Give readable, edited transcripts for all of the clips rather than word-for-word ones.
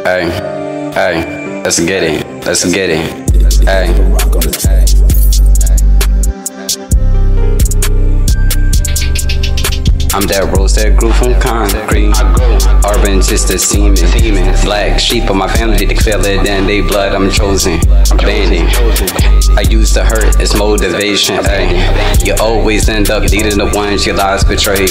Hey, hey, let's get it. Let's get it. Hey. I'm that rose that grew from concrete. Urban just a semen. Black sheep of my family declare it, then they blood I'm chosen. Abandoned. I use the hurt as motivation. Ay. You always end up needing the ones your lies betray.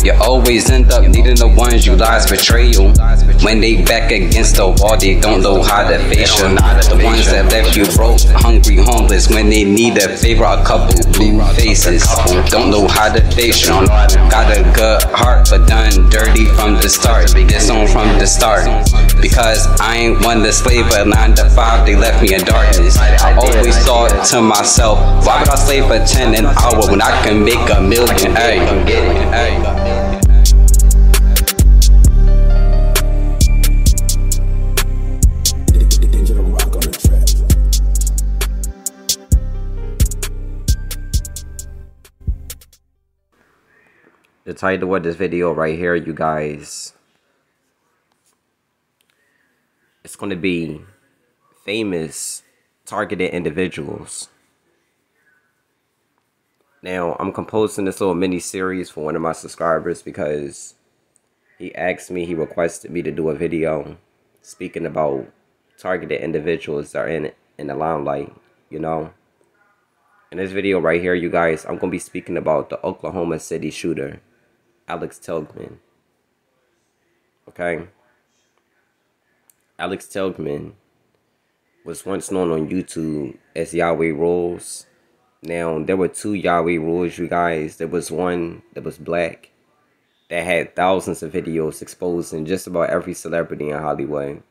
You always end up needing the ones you lies betray you. When they back against the wall, they don't know how to face you. The ones that left you broke, hungry, homeless. When they need a favor, a couple blue faces. Don't know how to face you. Got a good heart, but done dirty from the start. This on from the start. Because I ain't one to slave, but 9 to 5, they left me in darkness. I always thought to myself, why would I slave for 10 an hour when I can make $1 million? Ay. The title of this video right here, you guys, it's going to be famous targeted individuals. Now, I'm composing this little mini series for one of my subscribers because he asked me, he requested me to do a video speaking about targeted individuals that are in the limelight, you know. In this video right here, you guys, I'm going to be speaking about the Oklahoma City shooter, Alex Tilghman. Okay. Alex Tilghman was once known on YouTube as Yahweh Rules. Now, there were 2 Yahweh Rules, you guys. There was one that was black that had thousands of videos exposing just about every celebrity in Hollywood.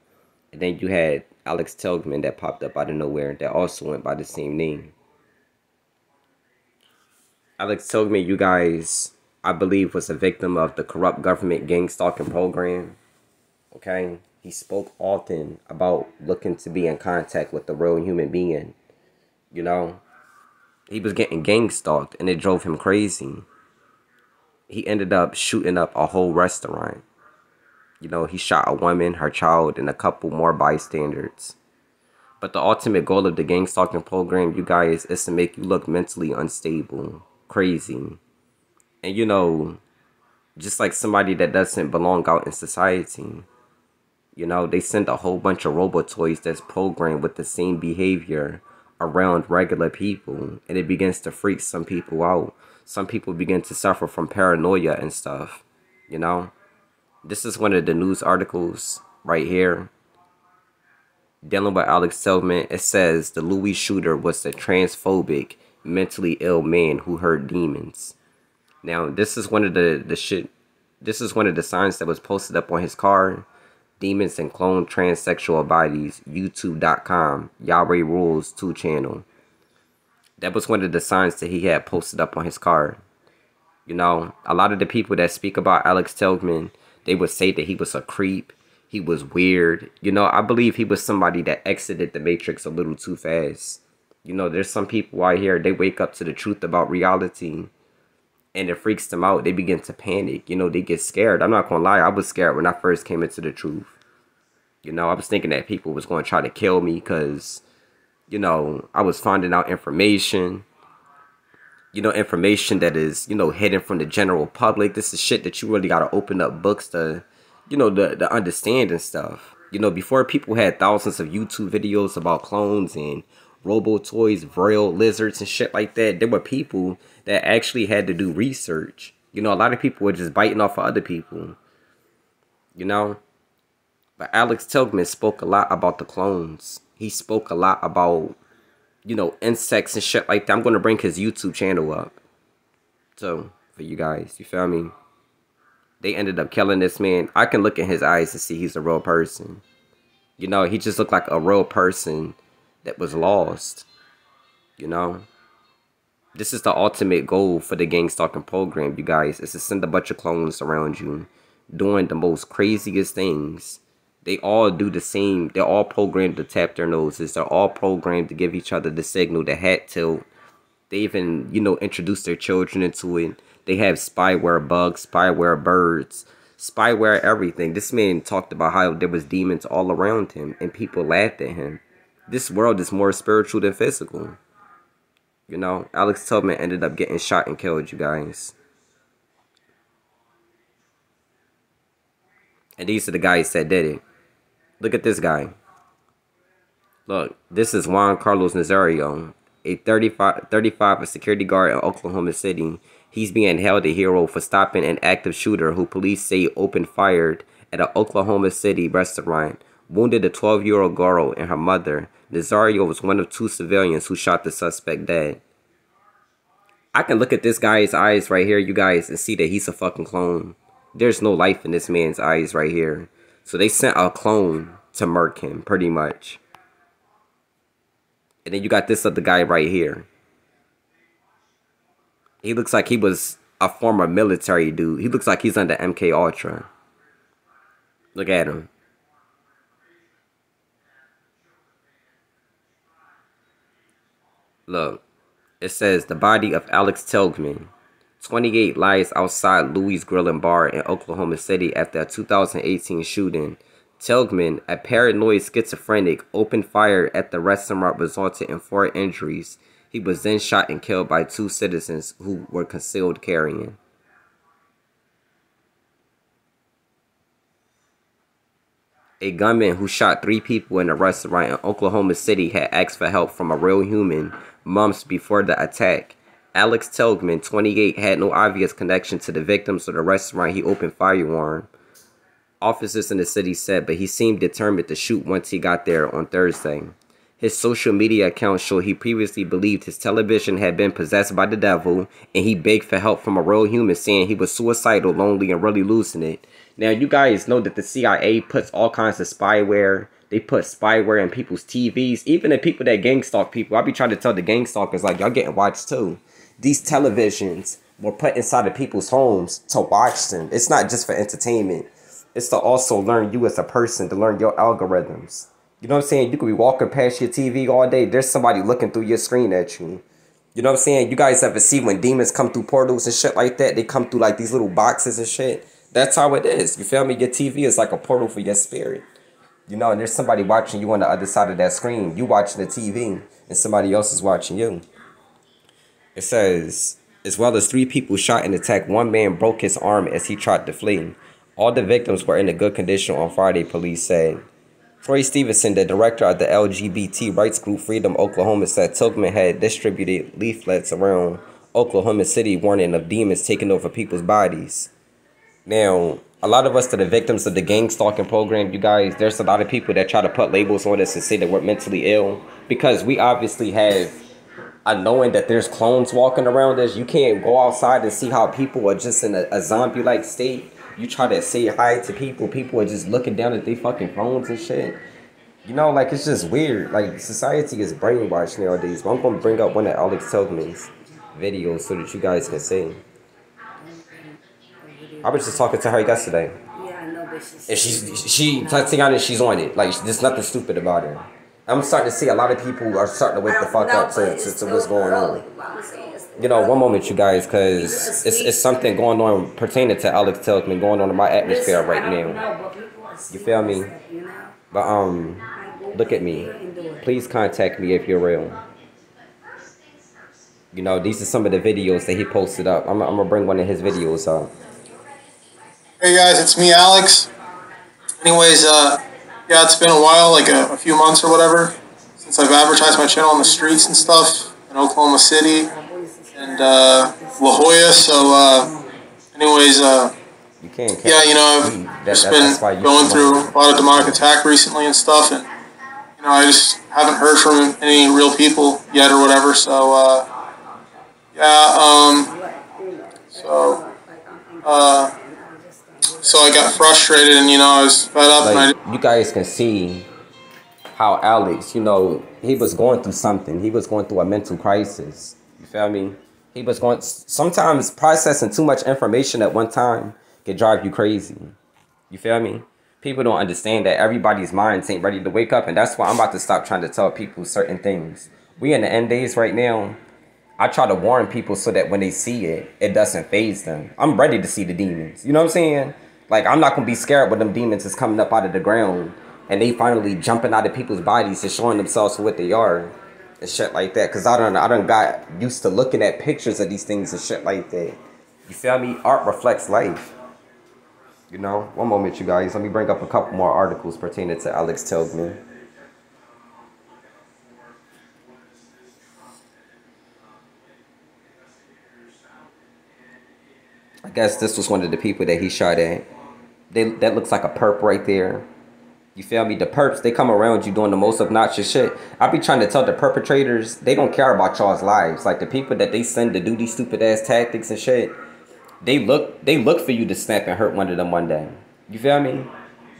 And then you had Alex Tilghman that popped up out of nowhere that also went by the same name. Alex Tilghman, you guys, I believe was a victim of the corrupt government gang stalking program. Okay? He spoke often about looking to be in contact with the real human being. You know? He was getting gang stalked and it drove him crazy. He ended up shooting up a whole restaurant. You know, he shot a woman, her child, and a couple more bystanders. But the ultimate goal of the gang stalking program, you guys, is to make you look mentally unstable, crazy. And you know, just like somebody that doesn't belong out in society. You know, they send a whole bunch of robo-toys that's programmed with the same behavior around regular people. And it begins to freak some people out. Some people begin to suffer from paranoia and stuff. You know, this is one of the news articles right here dealing with Alex Tilghman. It says the Louis shooter was a transphobic, mentally ill man who heard demons. Now, this is one of this is one of the signs that was posted up on his car. Demons and clone transsexual bodies, youtube.com, Yahweh Rules 2 channel. That was one of the signs that he had posted up on his car. You know, a lot of the people that speak about Alex Tilghman, they would say that he was a creep. He was weird. You know, I believe he was somebody that exited the Matrix a little too fast. You know, there's some people out here, they wake up to the truth about reality and it freaks them out. They begin to panic. You know, they get scared. I'm not going to lie. I was scared when I first came into the truth. You know, I was thinking that people was going to try to kill me because, you know, I was finding out information. You know, information that is, you know, hidden from the general public. This is shit that you really got to open up books to, you know, to understand and stuff. You know, before people had thousands of YouTube videos about clones and robo-toys, braille lizards and shit like that, there were people that actually had to do research. You know, a lot of people were just biting off of other people. You know? But Alex Tilghman spoke a lot about the clones. He spoke a lot about, you know, insects and shit like that. I'm going to bring his YouTube channel up. So, for you guys, you feel me? They ended up killing this man. I can look in his eyes to see he's a real person. You know, he just looked like a real person that was lost. You know? This is the ultimate goal for the gang stalking program, you guys. Is to send a bunch of clones around you doing the most craziest things. They all do the same. They're all programmed to tap their noses. They're all programmed to give each other the signal, the hat tilt. They even, you know, introduce their children into it. They have spyware bugs, spyware birds, spyware, everything. This man talked about how there was demons all around him and people laughed at him. This world is more spiritual than physical. You know, Alex Tubman ended up getting shot and killed, you guys. And these are the guys that did it. Look at this guy. Look, this is Juan Carlos Nazario, a 35 a security guard in Oklahoma City. He's being held a hero for stopping an active shooter who police say opened fire at an Oklahoma City restaurant, wounded a 12-year-old girl and her mother. Nazario was one of 2 civilians who shot the suspect dead. I can look at this guy's eyes right here, you guys, and see that he's a fucking clone. There's no life in this man's eyes right here. So they sent a clone to murk him, pretty much. And then you got this other guy right here. He looks like he was a former military dude. He looks like he's under MK Ultra. Look at him. Look. It says the body of Alex Tilghman, 28, lies outside Louis Grill and Bar in Oklahoma City after a 2018 shooting. Tilghman, a paranoid schizophrenic, opened fire at the restaurant, resulting in 4 injuries. He was then shot and killed by 2 citizens who were concealed carrying. A gunman who shot 3 people in a restaurant in Oklahoma City had asked for help from a real human months before the attack. Alex Tilghman, 28, had no obvious connection to the victims or the restaurant he opened fire on, officers in the city said, but he seemed determined to shoot once he got there on Thursday. His social media account showed he previously believed his television had been possessed by the devil, and he begged for help from a real human, saying he was suicidal, lonely, and really losing it. Now, you guys know that the CIA puts all kinds of spyware. They put spyware in people's TVs, even the people that gang stalk people. I be trying to tell the gang stalkers, like, y'all getting watched too. These televisions were put inside of people's homes to watch them. It's not just for entertainment. It's to also learn you as a person, to learn your algorithms. You know what I'm saying? You could be walking past your TV all day. There's somebody looking through your screen at you. You know what I'm saying? You guys ever see when demons come through portals and shit like that? They come through like these little boxes and shit. That's how it is. You feel me? Your TV is like a portal for your spirit. You know, and there's somebody watching you on the other side of that screen. You watching the TV, and somebody else is watching you. It says, as well as 3 people shot in the attack, 1 man broke his arm as he tried to flee. All the victims were in a good condition on Friday, police said. Troy Stevenson, the director of the LGBT rights group Freedom Oklahoma, said Tilghman had distributed leaflets around Oklahoma City warning of demons taking over people's bodies. Now, a lot of us that are victims of the gang stalking program, you guys, there's a lot of people that try to put labels on us and say that we're mentally ill, because we obviously have a knowing that there's clones walking around us. You can't go outside and see how people are just in a zombie-like state. You try to say hi to people, people are just looking down at their fucking phones and shit. You know, like, it's just weird. Like, society is brainwashed nowadays. But I'm going to bring up one of Alex Tilghman's videos so that you guys can see. I was just talking to her yesterday. Yeah, I know, but and she's on it. Like, there's nothing stupid about her. I'm starting to see a lot of people are starting to wake the fuck up to what's going on. You know, one moment, you guys, because it's something going on pertaining to Alex Tilghman going on in my atmosphere right now. You feel me? But, look at me. Please contact me if you're real. You know, these are some of the videos that he posted up. I'm going to bring one of his videos up. Hey guys, it's me, Alex. Anyways, yeah, it's been a while, like a few months or whatever, since I've advertised my channel on the streets and stuff in Oklahoma City and La Jolla. So, anyways, you can't yeah, you know, I've just been going through a lot of demonic attack recently and stuff, and you know, I just haven't heard from any real people yet or whatever. So, yeah, so I got frustrated, and you know, I was fed up. Like, you guys can see how Alex, you know, he was going through something. He was going through a mental crisis. You feel me? He was going. Sometimes processing too much information at one time can drive you crazy. You feel me? People don't understand that everybody's minds ain't ready to wake up, and that's why I'm about to stop trying to tell people certain things. We in the end days right now. I try to warn people so that when they see it, it doesn't faze them. I'm ready to see the demons. You know what I'm saying? Like, I'm not gonna be scared when them demons is coming up out of the ground and they finally jumping out of people's bodies and showing themselves for what they are and shit like that. Cause I done got used to looking at pictures of these things and shit like that. You feel me? Art reflects life. You know? One moment, you guys. Let me bring up a couple more articles pertaining to Alex Tilghman. I guess this was one of the people that he shot at. That looks like a perp right there. You feel me? The perps, they come around you doing the most obnoxious shit. I be trying to tell the perpetrators, they don't care about y'all's lives. Like, the people that they send to do these stupid ass tactics and shit, they look for you to snap and hurt one of them one day. You feel me?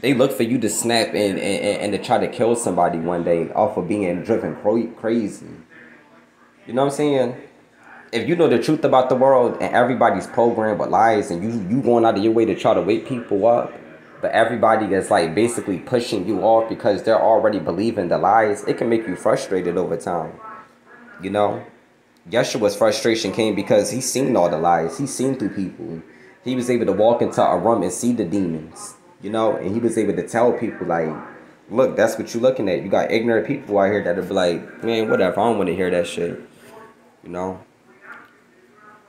They look for you to snap and to try to kill somebody one day off of being driven crazy. You know what I'm saying? If you know the truth about the world and everybody's programmed with lies and you going out of your way to try to wake people up, but everybody is like basically pushing you off because they're already believing the lies, it can make you frustrated over time. You know? Yeshua's frustration came because he seen all the lies. He seen through people. He was able to walk into a room and see the demons. You know? And he was able to tell people like, look, that's what you're looking at. You got ignorant people out here that'll be like, man, whatever, I don't want to hear that shit. You know?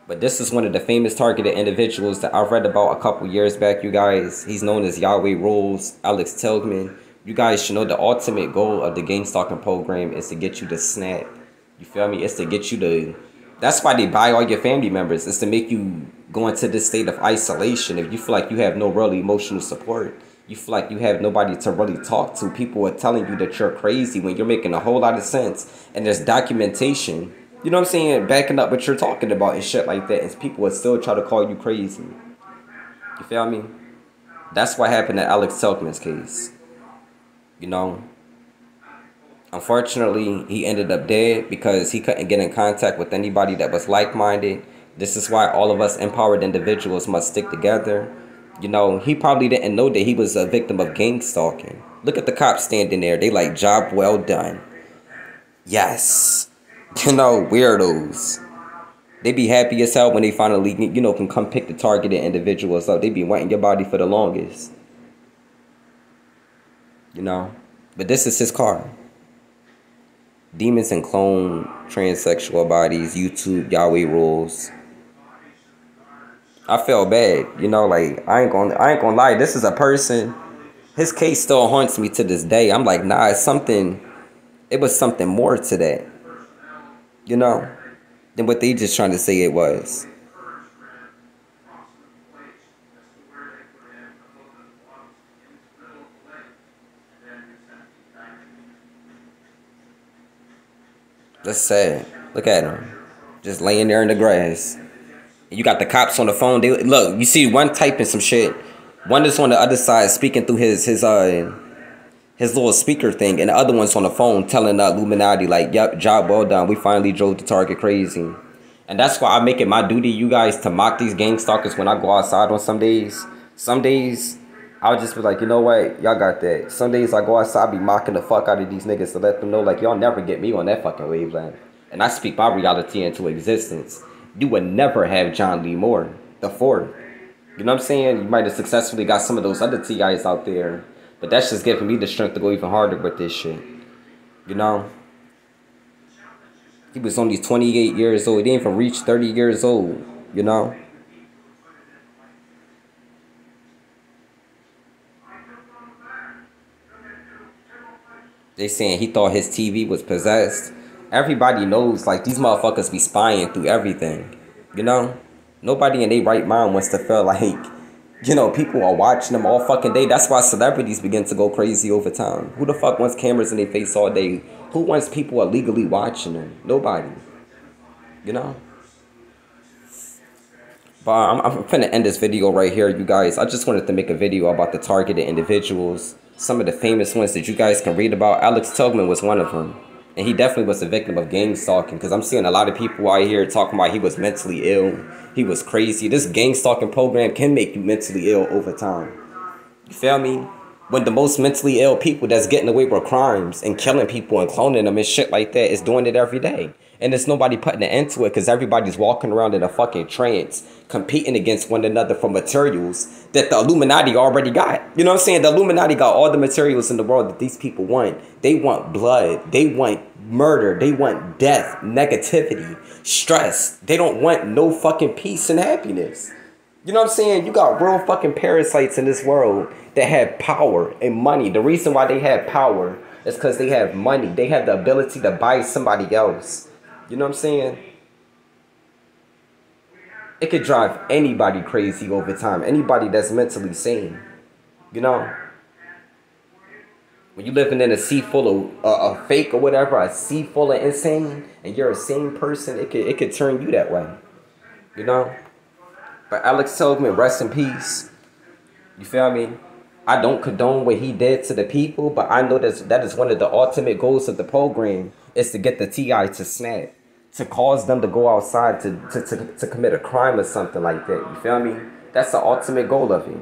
But this is one of the famous targeted individuals that I read about a couple years back, you guys. He's known as Yahweh Rules, Alex Tilghman. You guys should know the ultimate goal of the gang stalking program is to get you to snap. You feel me? It's to get you to... That's why they buy all your family members. It's to make you go into this state of isolation. If you feel like you have no real emotional support, you feel like you have nobody to really talk to, people are telling you that you're crazy when you're making a whole lot of sense. And there's documentation... You know what I'm saying? Backing up what you're talking about and shit like that. And people will still try to call you crazy. You feel me? That's what happened in Alex Tilghman's case. You know? Unfortunately, he ended up dead because he couldn't get in contact with anybody that was like-minded. This is why all of us empowered individuals must stick together. You know, he probably didn't know that he was a victim of gang stalking. Look at the cops standing there. They like, job well done. Yes. You know, weirdos. They be happy as hell when they finally, you know, can come pick the targeted individuals up. They be wanting your body for the longest. You know? But this is his car. Demons and clone transsexual bodies, YouTube, Yahweh Rules. I felt bad. You know, like, I ain't gonna lie. This is a person. His case still haunts me to this day. I'm like, nah, it's something. It was something more to that. You know, than what they just trying to say it was. That's sad. Look at him. Just laying there in the grass. You got the cops on the phone. They look, you see one typing some shit. One is on the other side speaking through his little speaker thing, and the other one's on the phone telling Illuminati like, yep, job well done. We finally drove the target crazy. And that's why I make it my duty, you guys, to mock these gang stalkers when I go outside on some days. Some days, I'll just be like, you know what? Y'all got that. Some days I go outside, I be mocking the fuck out of these niggas to let them know, like, y'all never get me on that fucking wavelength. And I speak my reality into existence. You would never have John Lee Moore, the fourth. You know what I'm saying? You might have successfully got some of those other TIs out there. But that's just giving me the strength to go even harder with this shit. You know? He was only 28 years old. He didn't even reach 30 years old. You know? They saying he thought his TV was possessed. Everybody knows, like, these motherfuckers be spying through everything. You know? Nobody in their right mind wants to feel like... You know, people are watching them all fucking day. That's why celebrities begin to go crazy over time. Who the fuck wants cameras in their face all day? Who wants people illegally watching them? Nobody. You know? But I'm finna end this video right here, you guys. I just wanted to make a video about the targeted individuals. Some of the famous ones that you guys can read about. Alex Tilghman was one of them. And he definitely was a victim of gang stalking. Because I'm seeing a lot of people out here talking about he was mentally ill. He was crazy. This gang stalking program can make you mentally ill over time. You feel me? When the most mentally ill people that's getting away with crimes and killing people and cloning them and shit like that is doing it every day. And there's nobody putting an end to it because everybody's walking around in a fucking trance, competing against one another for materials that the Illuminati already got. You know what I'm saying? The Illuminati got all the materials in the world that these people want. They want blood. They want murder. They want death, negativity, stress. They don't want no fucking peace and happiness. You know what I'm saying? You got real fucking parasites in this world that have power and money. The reason why they have power is because they have money. They have the ability to buy somebody else. You know what I'm saying? It could drive anybody crazy over time. Anybody that's mentally sane. You know? When you're living in a sea full of fake or whatever, a sea full of insane, and you're a sane person, it could turn you that way. You know? But Alex Tillman, rest in peace. You feel me? I don't condone what he did to the people, but I know that is one of the ultimate goals of the program, is to get the TI to snap. To cause them to go outside to commit a crime or something like that. You feel me? That's the ultimate goal of it.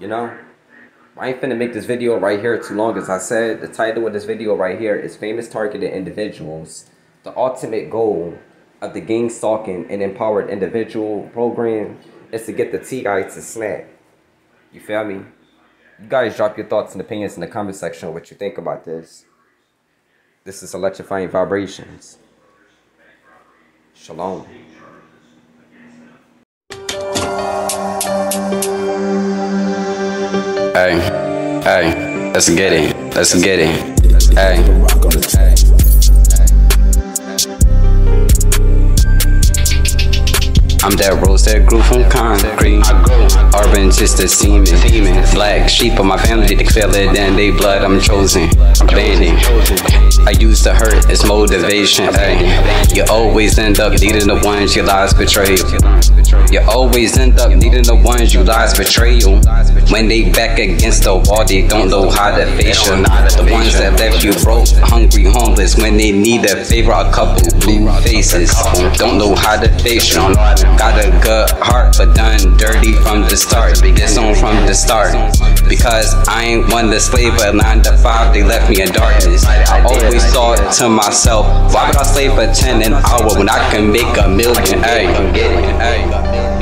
You know? I ain't finna make this video right here too long. As I said, the title of this video right here is Famous Targeted Individuals. The ultimate goal of the gang stalking and empowered individual program is to get the TI to snap. You feel me? You guys drop your thoughts and opinions in the comment section what you think about this. This is Electrifying Vibrations. Shalom. Hey, let's get it. Let's get it. Hey. I'm that rose that grew from concrete. Urban just a semen. Black sheep of my family declare it and they blood I'm chosen. Abandoned. I use the hurt as motivation. Ay. You always end up needing the ones your lies betray. You always end up needing the ones you lies betray you. When they back against the wall, they don't know how to face you. The ones that left you broke, hungry, homeless. When they need a favor, a couple blue faces. Don't know how to face you. Got a good heart, but done dirty from the start. This on from the start. Because I ain't one to slave, but 9 to 5, they left me in darkness. I always thought to myself, why would I slave for 10 an hour when I can make $1 million? Ay.